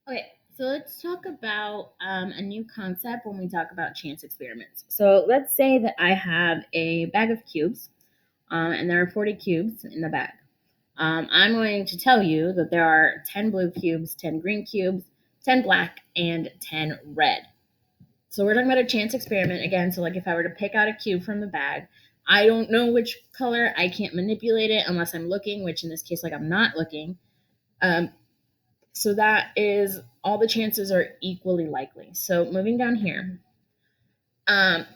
Okay, so let's talk about a new concept when we talk about chance experiments. So let's say that I have a bag of cubes, and there are 40 cubes in the bag. I'm going to tell you that there are 10 blue cubes, 10 green cubes, 10 black, and 10 red. So we're talking about a chance experiment again. So, like, if I were to pick out a cube from the bag, I don't know which color. I can't manipulate it unless I'm looking, which in this case, like, I'm not looking. Um, so that is all the chances are equally likely. So moving down here, um,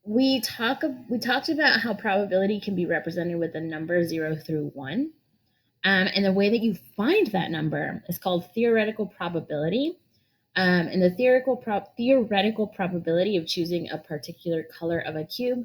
we talked about how probability can be represented with the number 0 through 1, and the way that you find that number is called theoretical probability. And the theoretical probability of choosing a particular color of a cube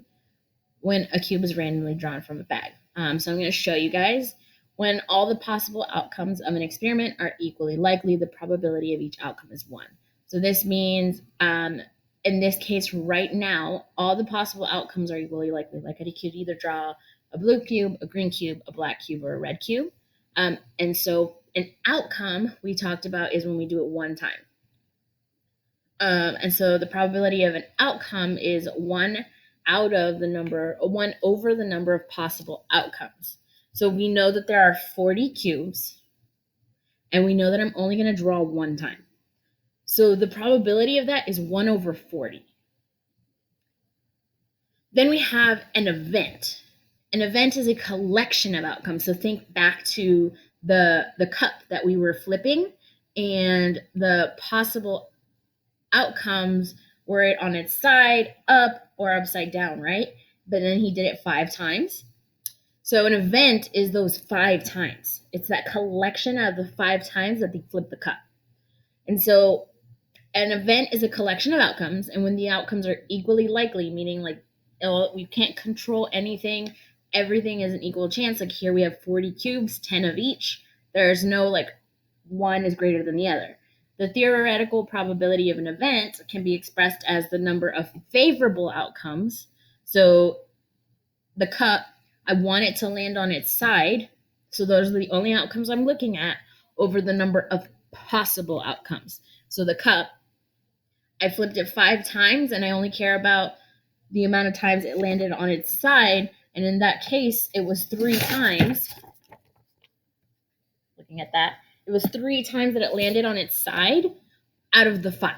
when a cube is randomly drawn from a bag. So I'm going to show you guys when all the possible outcomes of an experiment are equally likely, the probability of each outcome is 1. So this means, in this case, right now, all the possible outcomes are equally likely. Like I could either draw a blue cube, a green cube, a black cube, or a red cube. And so an outcome we talked about is when we do it one time. And so the probability of an outcome is one over the number of possible outcomes. So we know that there are 40 cubes, and we know that I'm only going to draw one time. So the probability of that is 1 over 40. Then we have an event. An event is a collection of outcomes. So think back to the cup that we were flipping, and the possible outcomes were it on its side, up, or upside down, right? But then he did it 5 times. So an event is those 5 times. It's that collection of the 5 times that they flip the cup. And so an event is a collection of outcomes, and when the outcomes are equally likely, meaning like we can't control anything, everything is an equal chance. Like here we have 40 cubes, 10 of each. There's no like one is greater than the other. The theoretical probability of an event can be expressed as the number of favorable outcomes. So the cup, I want it to land on its side. So those are the only outcomes I'm looking at over the number of possible outcomes. So the cup, I flipped it 5 times, and I only care about the amount of times it landed on its side. And in that case, it was 3 times. Looking at that, it was 3 times that it landed on its side out of the 5.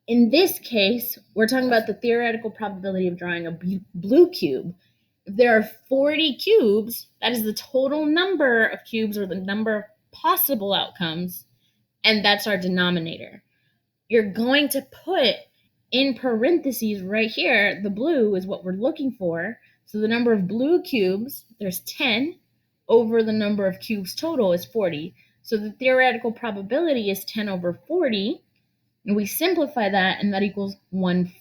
In this case, we're talking about the theoretical probability of drawing a blue cube. If there are 40 cubes, that is the total number of cubes or the number of possible outcomes, and that's our denominator. You're going to put in parentheses right here, the blue is what we're looking for. So the number of blue cubes, there's 10, over the number of cubes total is 40. So the theoretical probability is 10 over 40. And we simplify that, and that equals 1